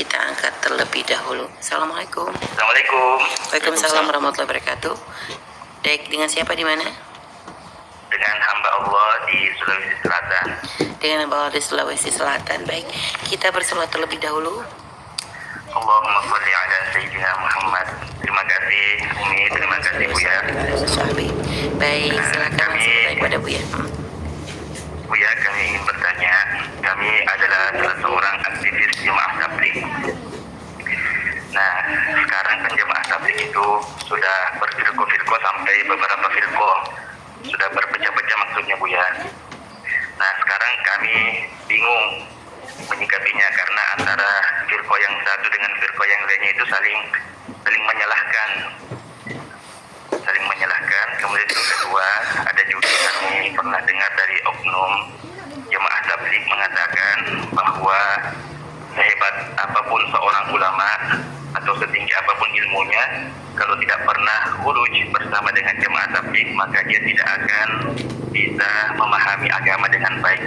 kita angkat terlebih dahulu. Assalamualaikum. Assalamualaikum. Waalaikumsalam warahmatullahi wabarakatuh. Baik, dengan siapa di mana? Dengan hamba Allah di Sulawesi Selatan. Dengan hamba Allah di Sulawesi Selatan. Baik, kita berselawat terlebih dahulu. Allahumma sholli ala Sayyidina Muhammad. Terima kasih Umi, terima kasih Buya. Baik, silakan langsung bertanya kepada Buya. Buya, kami ingin bertanya. Kami adalah salah seorang aktivis Jemaah Tabligh. Nah, sekarang kan Jemaah Tabligh itu sudah berfirqah-firqah sampai beberapa firqah. Sudah berpecah-pecah maksudnya Buya. Nah, sekarang kami bingung menyikapinya karena antara firqah yang satu dengan firqah yang lainnya itu saling menyalahkan. Kemudian yang kedua, ada juga kami pernah dengar dari oknum Jemaah Tabligh mengatakan bahwa sehebat apapun seorang ulama atau setinggi apapun ilmunya, kalau tidak pernah khuruj bersama dengan Jemaah Tabligh, maka dia tidak akan bisa memahami agama dengan baik.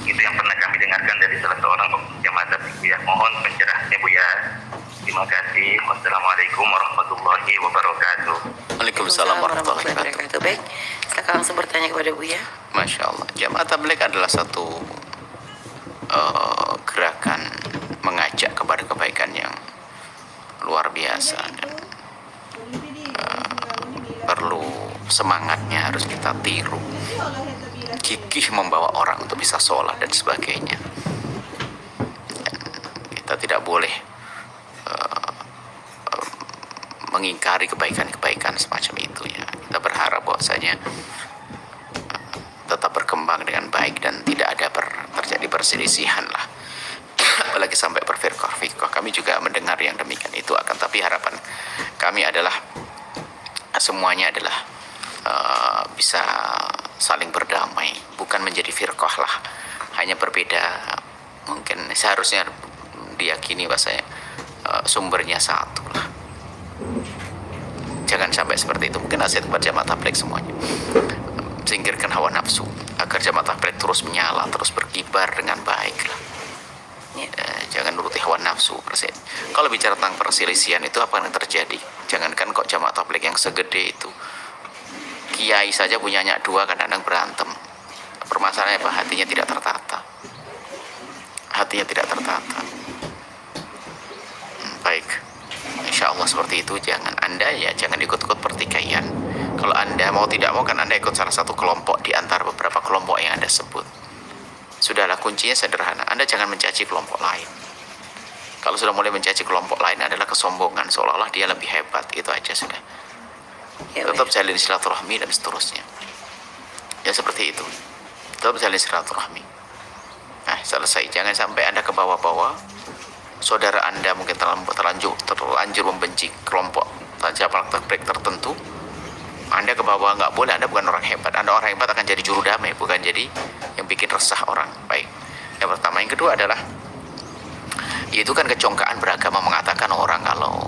Itu yang pernah kami dengarkan dari salah seorang Jemaah Tabligh. Ya, mohon pencerahannya Buya. Terima kasih. Wassalamualaikum warahmatullahi wabarakatuh. Waalaikumsalam warahmatullahi wabarakatuh. Baik, silakan langsung bertanya kepada Buya. Masya Allah, Jemaah Tabligh adalah satu gerakan mengajak kepada kebaikan yang luar biasa dan perlu semangatnya harus kita tiru, gigih membawa orang untuk bisa sholat dan sebagainya. Dan kita tidak boleh mengingkari kebaikan-kebaikan semacam itu ya. Kita berharap bahwasanya tetap berkembang dengan baik dan tidak ada terjadi perselisihan lah. Apalagi sampai berfirqah-firqah. Kami juga mendengar yang demikian itu, akan tapi harapan kami adalah semuanya adalah bisa saling berdamai, bukan menjadi firqah lah, hanya berbeda. Mungkin seharusnya diyakini bahwasanya sumbernya satu lah. Jangan sampai seperti itu. Mungkin nasihat kepada Jemaah Tabligh semuanya, singkirkan hawa nafsu agar Jemaah Tabligh terus menyala, terus berkibar dengan baik lah. Jangan nuruti hawa nafsu. Kalau bicara tentang perselisihan itu apa yang terjadi? Jangankan kok Jemaah Tabligh yang segede itu, kiai saja punya anak dua, kadang-kadang berantem. Permasalahannya apa? Hatinya tidak tertata. Baik, insya Allah seperti itu. Anda jangan ikut-ikut pertikaian. Kalau Anda mau tidak mau kan Anda ikut salah satu kelompok di antara beberapa kelompok yang Anda sebut. Sudahlah, kuncinya sederhana. Anda jangan mencaci kelompok lain. Kalau sudah mulai mencaci kelompok lain adalah kesombongan, seolah-olah dia lebih hebat. Itu aja sudah. Tetap jalin silaturahmi dan seterusnya. Ya seperti itu. Tetap jalin silaturahmi. Nah, selesai. Jangan sampai Anda ke bawah-bawah. Saudara Anda mungkin terlanjur membenci kelompok Jemaah Tabligh tertentu. Anda ke bawah, nggak boleh. Anda bukan orang hebat. Anda orang hebat akan jadi juru damai, bukan jadi yang bikin resah orang. Baik, yang pertama. Yang kedua adalah, itu kan kecongkaan beragama mengatakan orang kalau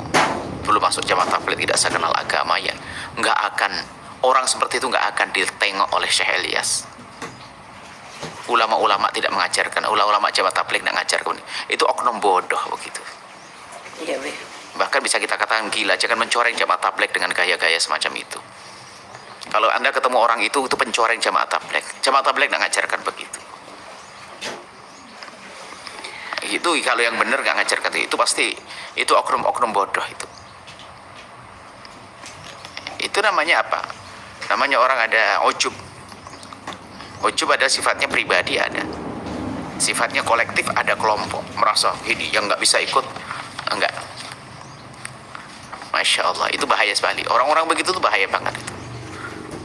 belum masuk Jemaah Tabligh tidak kenal agama, ya nggak akan, orang seperti itu nggak akan ditengok oleh Syekh Ilyas. Ulama-ulama tidak mengajarkan, ulama-ulama Jemaah Tabligh tidak mengajarkan. Itu oknum bodoh begitu. Iya, Be. Bahkan bisa kita katakan gila. Jangan mencoreng Jemaah Tabligh dengan gaya-gaya semacam itu. Kalau Anda ketemu orang itu pencoreng Jemaah Tabligh. Jemaah Tabligh tidak mengajarkan begitu. Itu kalau yang benar nggak ngajarkan itu pasti itu oknum-oknum bodoh itu. Itu namanya apa? Namanya orang ada ujub. Ujub ada sifatnya pribadi, ada sifatnya kolektif, ada kelompok merasa ini yang nggak bisa ikut, enggak. Masya Allah, itu bahaya sekali. Orang-orang begitu tuh bahaya banget itu.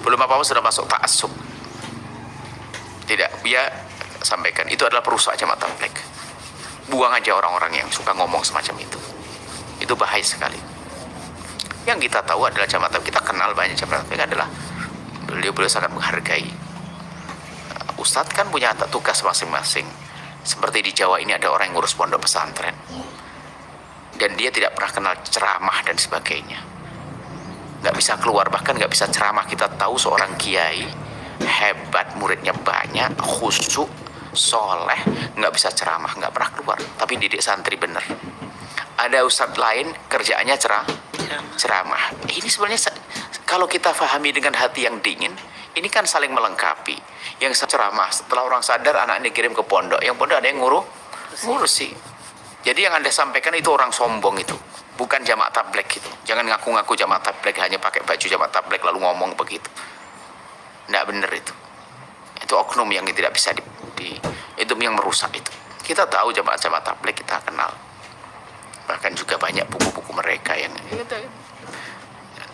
Belum apa-apa sudah masuk ta'assub. Tidak, dia sampaikan itu adalah perusak Jemaah Tabligh. Buang aja orang-orang yang suka ngomong semacam itu. Itu bahaya sekali. Yang kita tahu adalah Jemaah Tabligh, kita kenal banyak Jemaah Tabligh adalah beliau sangat menghargai. Ustadz kan punya tugas masing-masing. Seperti di Jawa ini ada orang yang ngurus pondok pesantren, dan dia tidak pernah kenal ceramah dan sebagainya. Nggak bisa keluar, bahkan nggak bisa ceramah. Kita tahu seorang kiai hebat, muridnya banyak, khusyuk, soleh, nggak bisa ceramah, nggak pernah keluar, tapi didik santri bener. Ada ustadz lain kerjaannya ceramah. Ini sebenarnya kalau kita pahami dengan hati yang dingin, ini kan saling melengkapi. Yang ceramah setelah orang sadar anaknya dikirim ke pondok, yang pondok ada yang ngurusi. Jadi yang Anda sampaikan itu orang sombong itu, bukan jamaah tabligh itu. Jangan ngaku-ngaku jamaah tabligh hanya pakai baju jamaah tabligh lalu ngomong begitu. Nggak benar itu. Itu oknum yang tidak bisa itu yang merusak itu. Kita tahu jamaah-jamaah tabligh, kita kenal. Bahkan juga banyak buku-buku mereka yang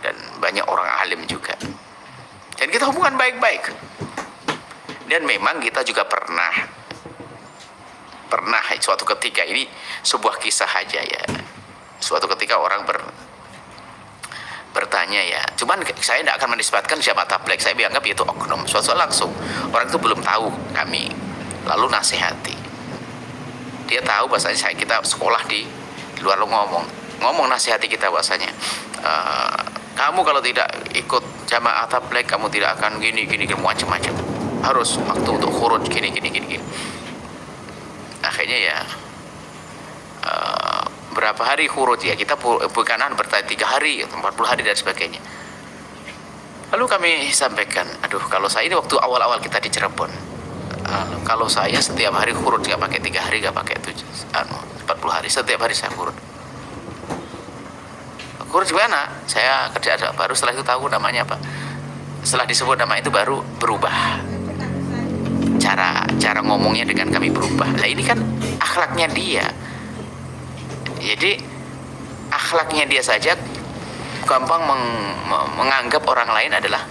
dan banyak orang alim juga. Dan kita hubungan baik-baik. Dan memang kita juga pernah suatu ketika, ini sebuah kisah aja ya. Suatu ketika orang bertanya ya, cuman saya tidak akan menisbatkan jamaah tabligh, saya anggap itu oknum. Suatu langsung orang itu belum tahu kami, lalu nasihati. Dia tahu bahasanya kita sekolah di luar, lo ngomong nasihati kita bahasanya, kamu kalau tidak ikut jamaah tabligh kamu tidak akan gini macam-macam, harus waktu untuk khuruj gini. Akhirnya ya berapa hari khuruj ya, kita bukanan bertanya 3 hari 40 hari dan sebagainya. Lalu kami sampaikan, aduh kalau saya ini waktu awal-awal kita di Cirebon, kalau saya setiap hari khuruj, gak pakai 3 hari, gak pakai 40 hari, setiap hari saya khuruj. Khuruj gimana? Saya kerja ada baru, setelah itu tahu namanya apa, setelah disebut nama itu baru berubah cara ngomongnya dengan kami berubah. Nah ini kan akhlaknya dia. Jadi akhlaknya dia saja gampang menganggap orang lain adalah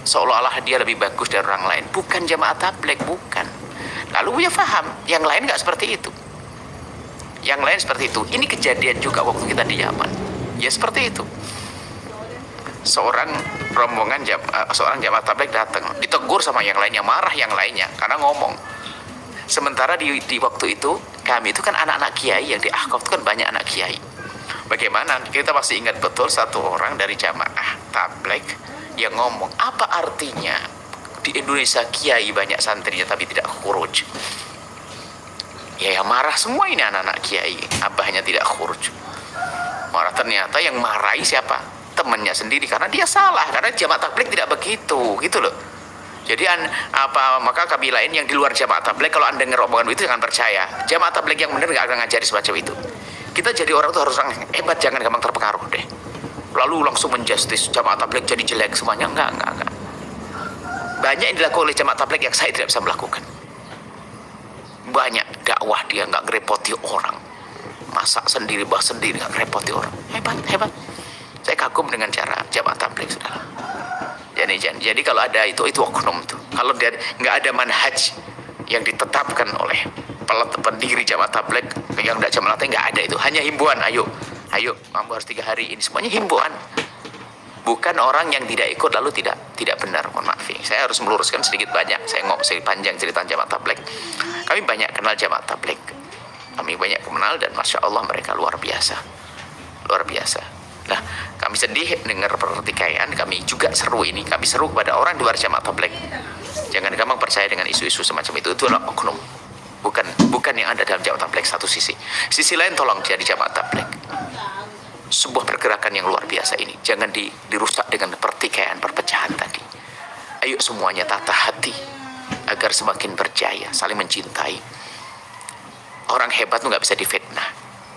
seolah-olah dia lebih bagus dari orang lain. Bukan jamaah tabligh, bukan. Lalu dia paham, yang lain nggak seperti itu. Yang lain seperti itu. Ini kejadian juga waktu kita di Yaman. Ya seperti itu. Seorang jamaah tabligh datang, ditegur sama yang lainnya, marah yang lainnya karena ngomong. Sementara di waktu itu kami itu kan anak-anak kiai, yang di Ahqaf itu kan banyak anak kiai. Bagaimana? Kita pasti ingat betul satu orang dari jamaah tabligh yang ngomong, apa artinya di Indonesia kiai banyak santrinya tapi tidak khuruj? Ya yang marah semua ini anak-anak kiai, abahnya tidak khuruj. Marah, ternyata yang marahi siapa? Temannya sendiri, karena dia salah, karena jamaah tabligh tidak begitu, gitu loh. Jadi maka kami lain yang di luar jamaah tabligh, kalau Anda dengar omongan itu jangan percaya. Jamaah tabligh yang benar nggak akan ngajari semacam itu. Kita jadi orang itu harus orang hebat, jangan gampang terpengaruh deh. Lalu langsung menjustis jamaah tabligh jadi jelek semuanya, enggak. Banyak yang dilakukan oleh jamaah tabligh yang saya tidak bisa melakukan. Banyak dakwah dia nggak ngerepoti orang, masak sendiri, bah sendiri, nggak ngerepoti orang. Hebat. Saya kagum dengan cara jamaah tabligh, saudara. Jadi kalau ada itu oknum tuh. Kalau dia nggak ada manhaj yang ditetapkan oleh pendiri jamaah tabligh yang tidak jamaah tabligh, nggak ada itu. Hanya himbauan, ayo, kamu harus 3 hari ini. Semuanya himbauan. Bukan orang yang tidak ikut lalu tidak benar. Mohon maaf, saya harus meluruskan sedikit banyak. Saya panjang cerita jamaah tabligh. Kami banyak kenal jamaah tabligh. Kami banyak kenal dan masya Allah mereka luar biasa. Nah, kami sedih dengar pertikaian, kami juga seru ini. Kami seru kepada orang di luar jamaah tabligh. Jangan gampang percaya dengan isu-isu semacam itu. Itu adalah oknum. Bukan yang ada dalam jamaah tabligh satu sisi. Sisi lain tolong jadi jamaah tabligh. Sebuah pergerakan yang luar biasa ini. Jangan dirusak dengan pertikaian, perpecahan tadi. Ayo semuanya tata hati agar semakin berjaya, saling mencintai. Orang hebat itu nggak bisa difitnah.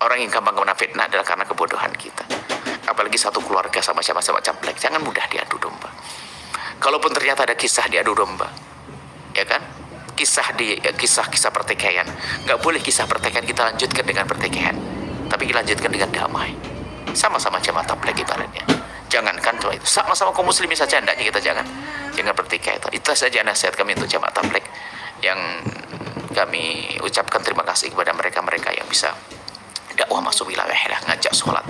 Orang yang gampang kena fitnah adalah karena kebodohan kita. Apalagi satu keluarga sama-sama tabligh, jangan mudah diadu domba. Kalaupun ternyata ada kisah diadu domba, ya kan? Kisah pertikaian, nggak boleh kisah pertikaian kita lanjutkan dengan pertikaian, tapi kita lanjutkan dengan damai. Sama-sama jamaah tabligh ibaratnya. Jangankan cuma itu, sama-sama kaum muslimin saja hendaknya kita jangan bertikai. Itu saja nasihat kami untuk jamaah tabligh, yang kami ucapkan terima kasih kepada mereka yang bisa dakwah masuk wilayah, ngajak sholat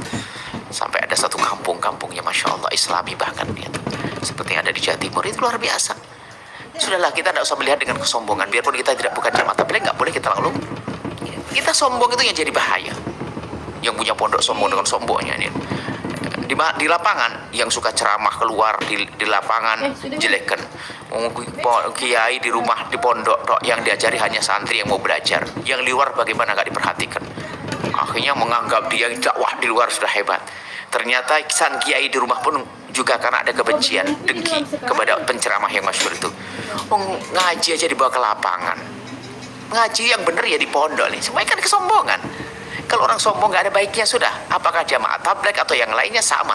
sampai ada satu kampungnya masya Allah Islami, bahkan gitu. Seperti yang ada di Jawa Timur, itu luar biasa. Sudahlah, kita tidak usah melihat dengan kesombongan. Biarpun kita bukan jamaah tabligh, nggak boleh kita lalu kita sombong, itu yang jadi bahaya. Yang punya pondok sombong dengan sombongnya ini. di lapangan yang suka ceramah keluar di lapangan jelekan. Kiai di rumah di pondok tok yang diajari hanya santri yang mau belajar, yang di luar bagaimana nggak diperhatikan. Akhirnya menganggap dia dakwah di luar sudah hebat. Ternyata sang kiai di rumah pun juga karena ada kebencian, dengki kepada penceramah yang masyhur itu. Ngaji aja dibawa ke lapangan. Ngaji yang benar ya di pondok nih. Semuanya kan kesombongan. Kalau orang sombong nggak ada baiknya sudah. Apakah jamaah tabligh atau yang lainnya sama.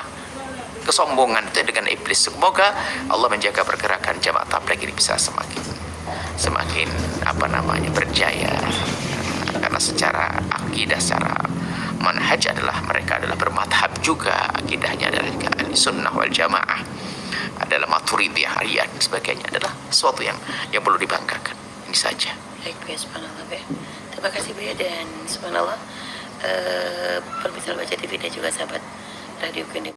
Kesombongan itu dengan iblis. Semoga Allah menjaga pergerakan jamaah tabligh ini bisa semakin berjaya. Karena secara akidah, secara manhaj mereka adalah bermadhab juga, akidahnya adalah ahli sunnah wal jamaah, adalah maturidiyah, ariyah dan sebagainya, adalah sesuatu yang perlu dibanggakan. Ini saja. Baik, ya, subhanallah, ya. Terima kasih Bu ya, dan subhanallah pemirsa Baca TV dan juga sahabat Radio Kuning.